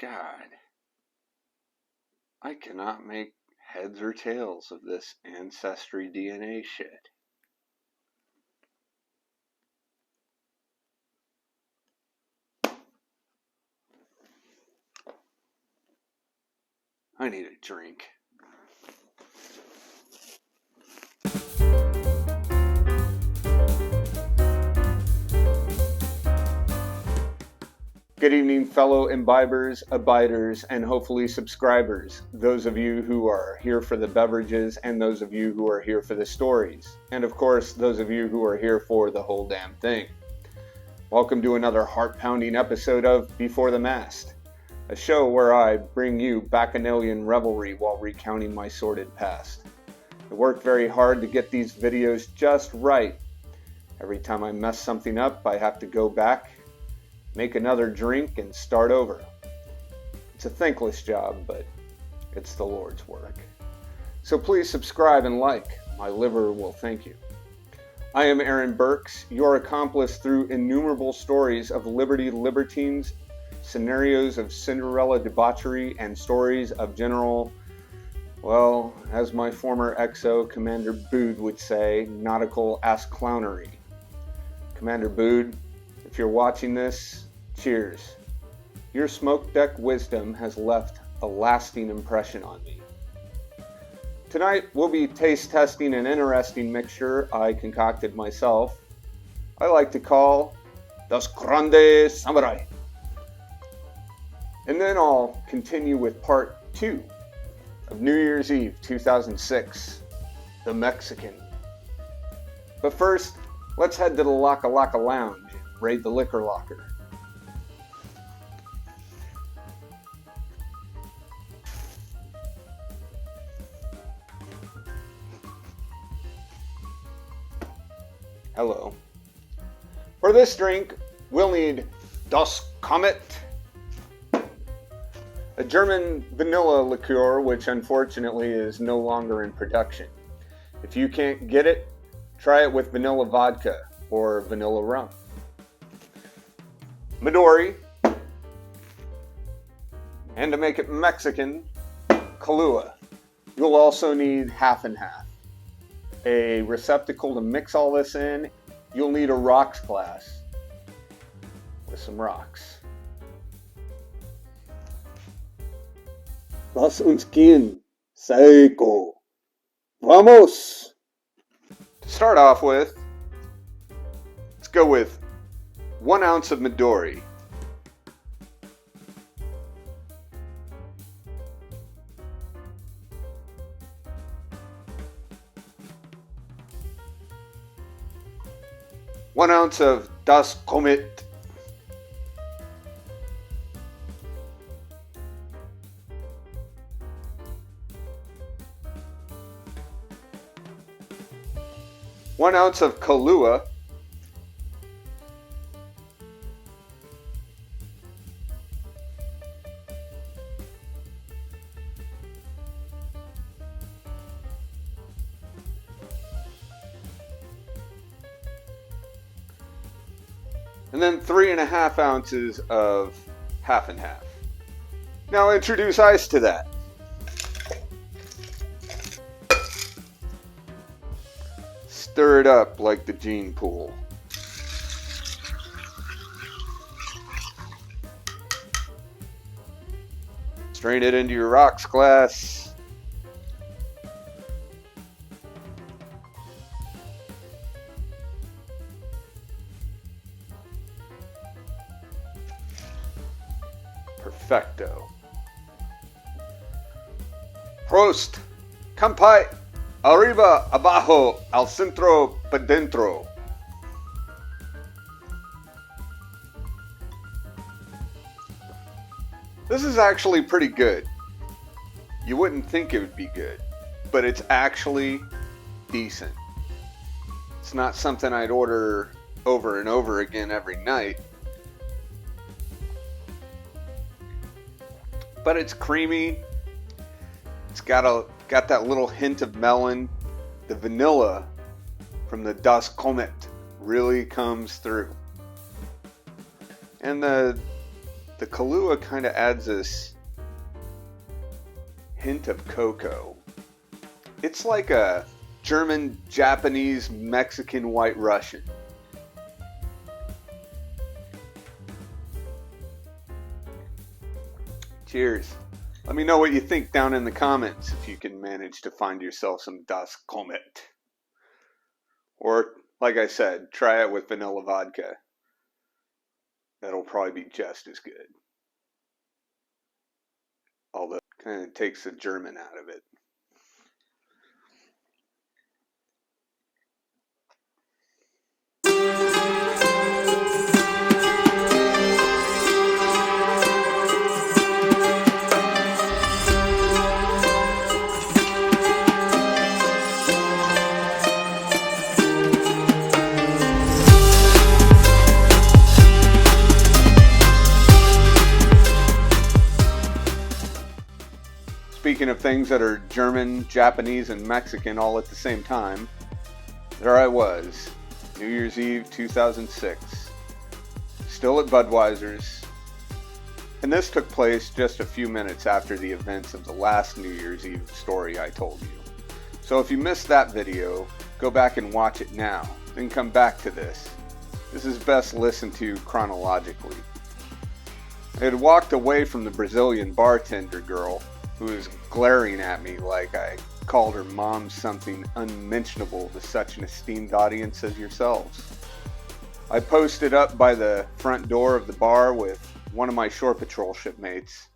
God, I cannot make heads or tails of this ancestry DNA shit. I need a drink. Good evening, fellow imbibers, abiders, and hopefully subscribers. Those of you who are here for the beverages and those of you who are here for the stories. And of course, those of you who are here for the whole damn thing. Welcome to another heart-pounding episode of Before the Mast, a show where I bring you bacchanalian revelry while recounting my sordid past. I work very hard to get these videos just right. Every time I mess something up, I have to go back, make another drink, and start over. It's a thankless job, but it's the Lord's work. So please subscribe and like. My liver will thank you. I am Aaron Burks, your accomplice through innumerable stories of libertines, scenarios of Cinderella debauchery, and stories of general, well, as my former XO, Commander Bood, would say, nautical ass-clownery. Commander Bood, if you're watching this, cheers. Your smoke deck wisdom has left a lasting impression on me. Tonight we'll be taste testing an interesting mixture I concocted myself. I like to call Das Grande Samurai. And then I'll continue with part 2 of New Year's Eve 2006, The Mexican. But first, let's head to the Laka Laka Lounge and raid the liquor locker. Hello. For this drink, we'll need Das Komit, a German vanilla liqueur which unfortunately is no longer in production. If you can't get it, try it with vanilla vodka or vanilla rum. Midori, and to make it Mexican, Kahlua. You'll also need half and half. A receptacle to mix all this in. You'll need a rocks glass with some rocks. Lass uns gehen, Seiko. Vamos! To start off with, let's go with 1 ounce of Midori. One ounce of Das Komit. One ounce of Kahlua. And then 3.5 ounces of half and half. Now introduce ice to that. Stir it up like the gene pool. Strain it into your rocks glass. Perfecto. Prost. Kampai. Arriba, abajo, al centro, pa dentro. This is actually pretty good. You wouldn't think it would be good, but it's actually decent. It's not something I'd order over and over again every night. But it's creamy. It's got that little hint of melon. The vanilla from the Das Komit really comes through. And the the Kahlua kind of adds this hint of cocoa. It's like a German, Japanese, Mexican, White Russian. Cheers. Let me know what you think down in the comments if you can manage to find yourself some Das Komit. Or, like I said, try it with vanilla vodka. That'll probably be just as good. Although it kind of takes the German out of it. Speaking of things that are German, Japanese, and Mexican all at the same time, there I was, New Year's Eve 2006, still at Budweiser's, and this took place just a few minutes after the events of the last New Year's Eve story I told you. So if you missed that video, go back and watch it now, then come back to this. This is best listened to chronologically. I had walked away from the Brazilian bartender girl, who was glaring at me like I called her mom something unmentionable to such an esteemed audience as yourselves. I posted up by the front door of the bar with one of my shore patrol shipmates.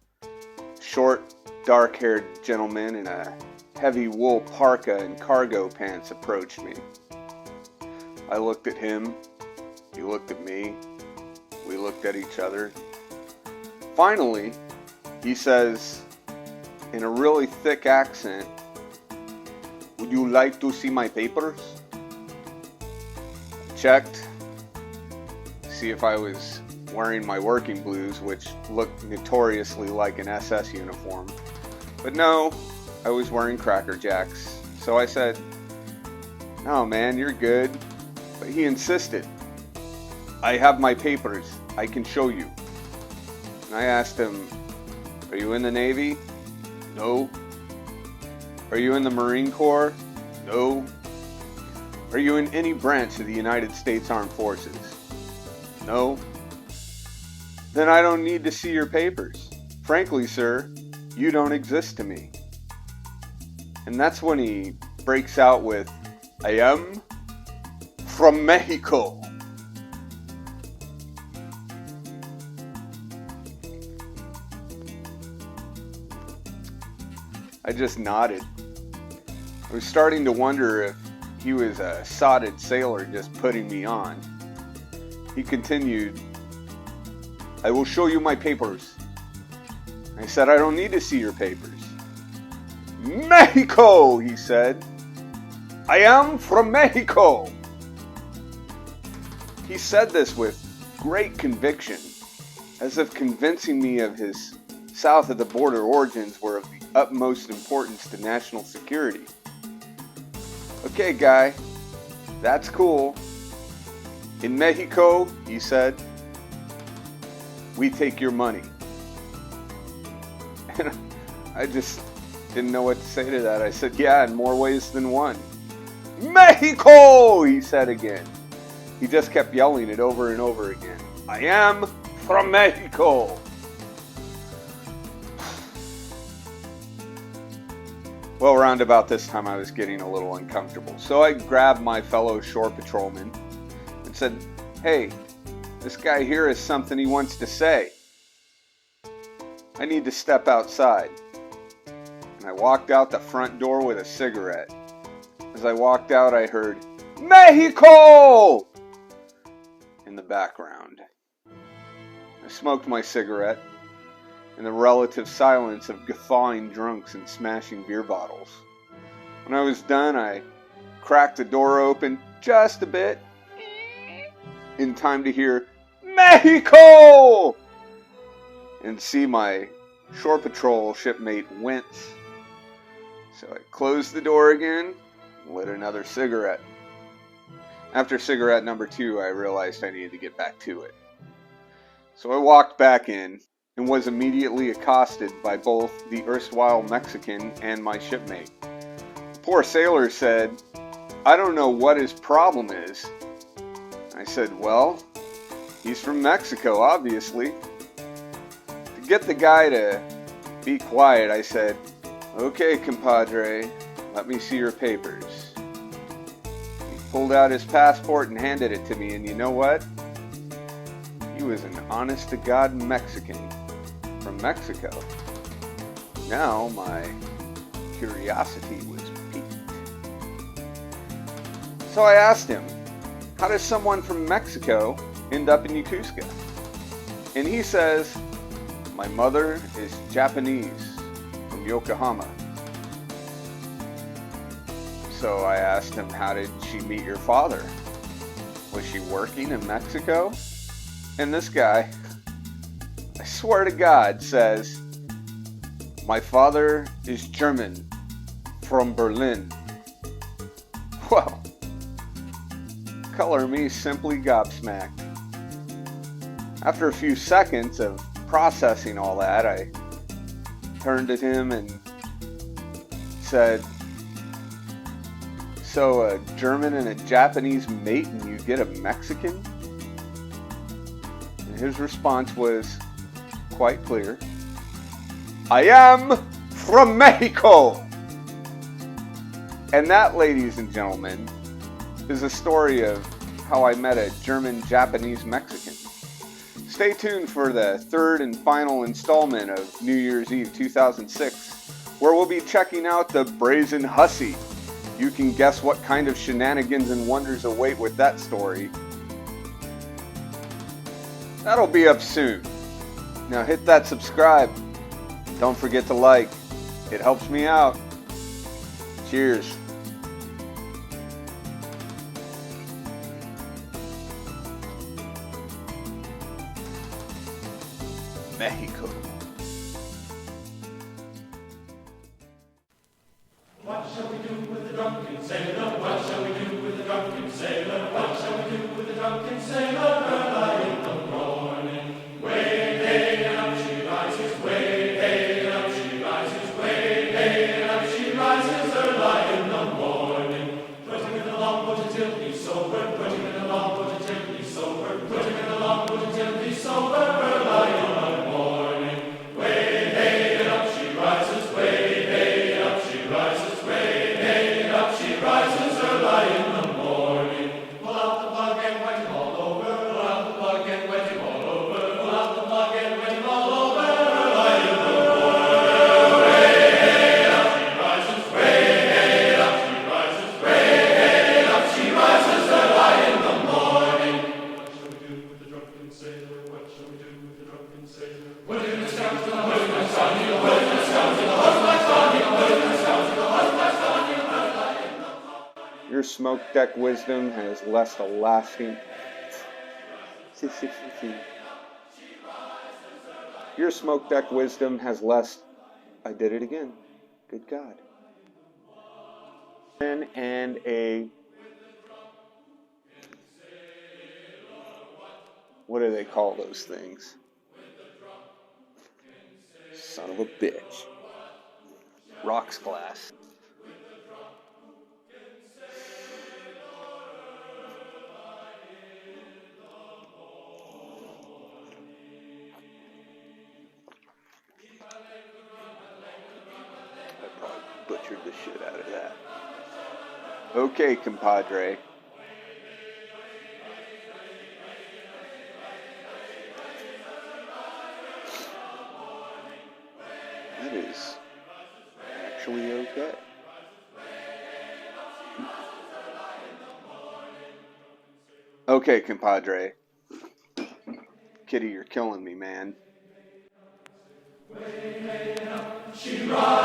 Short, dark-haired gentleman in a heavy wool parka and cargo pants approached me. I looked at him, he looked at me, we looked at each other. Finally, he says, in a really thick accent, "Would you like to see my papers?" Checked, see if I was wearing my working blues, which looked notoriously like an SS uniform. But no, I was wearing Cracker Jacks. So I said, "No, man, you're good." But he insisted. "I have my papers. I can show you." And I asked him, "Are you in the Navy?" "No." "Are you in the Marine Corps?" "No." "Are you in any branch of the United States Armed Forces?" "No." "Then I don't need to see your papers. Frankly, sir, you don't exist to me." And that's when he breaks out with, "I am from Mexico." I just nodded. I was starting to wonder if he was a sodded sailor just putting me on. He continued, "I will show you my papers." I said, "I don't need to see your papers." "Mexico," he said. "I am from Mexico." He said this with great conviction, as if convincing me of his south of the border origins were of the utmost importance to national security. "Okay, guy, that's cool. In Mexico," he said, "we take your money." And I just didn't know what to say to that. I said, "Yeah, in more ways than one." "Mexico," he said again. He just kept yelling it over and over again. "I am from Mexico." Well, around about this time I was getting a little uncomfortable, so I grabbed my fellow shore patrolman and said, "Hey, this guy here has something he wants to say. I need to step outside." And I walked out the front door with a cigarette. As I walked out, I heard, "Mexico!" in the background. I smoked my cigarette in the relative silence of guffawing drunks and smashing beer bottles. When I was done, I cracked the door open just a bit, in time to hear, "Mexico!" and see my shore patrol shipmate wince. So I closed the door again, lit another cigarette. After cigarette number 2, I realized I needed to get back to it. So I walked back in, and was immediately accosted by both the erstwhile Mexican and my shipmate. The poor sailor said, "I don't know what his problem is." I said, "Well, he's from Mexico, obviously." To get the guy to be quiet, I said, "Okay, compadre, let me see your papers." He pulled out his passport and handed it to me, and you know what? He was an honest-to-God Mexican from Mexico. Now my curiosity was piqued. So I asked him, how does someone from Mexico end up in Yokosuka? And he says, "My mother is Japanese from Yokohama." So I asked him, how did she meet your father? Was she working in Mexico? And this guy, I swear to God, says, "My father is German from Berlin." Well, color me simply gobsmacked. After a few seconds of processing all that, I turned to him and said, "So a German and a Japanese mate and you get a Mexican?" And his response was quite clear. "I am from Mexico." And that, ladies and gentlemen, is a story of how I met a German-Japanese Mexican. Stay tuned for the third and final installment of New Year's Eve 2006, where we'll be checking out the Brazen Hussy. You can guess what kind of shenanigans and wonders await with that story. That'll be up soon. Now hit that subscribe. Don't forget to like. It helps me out. Cheers. Mexico. What shall we do with the drunken sailor? What shall we do with the drunken sailor? What shall we do with the drunken sailor? Early in the morning, way hey and up she rises, way hey and up she rises, way hey and up she rises. Early in the morning, put him in the longboat until he's sober. Put him in the longboat until he's sober. Put him in the longboat until he's sober. Early in the morning, way hey and up she rises, way hey and up she rises, way hey and up she rises. Early in the morning, pull out the plug and wet him all over. Pull out the plug and wet him all over. Pull out the plug and wet him all over. Early in the morning, way hey and up she rises, way hey and up she rises, way hey and up she rises. Early in the morning. What shall we do with the drunken sailor? What shall we do with the drunken sailor? Put him in the scoundrel, put him in the scoundrel, put him in the scoundrel, put him in the scoundrel, put him in the scoundrel, put him in the scoundrel. Your smoke deck wisdom has left a lasting. Your smoke deck wisdom has less. I did it again. Good God. And a. What do they call those things? Son of a bitch. Rocks glass. I probably butchered the shit out of that. Okay, compadre. That is actually okay. Okay, compadre. Kitty, you're killing me, man. She rises.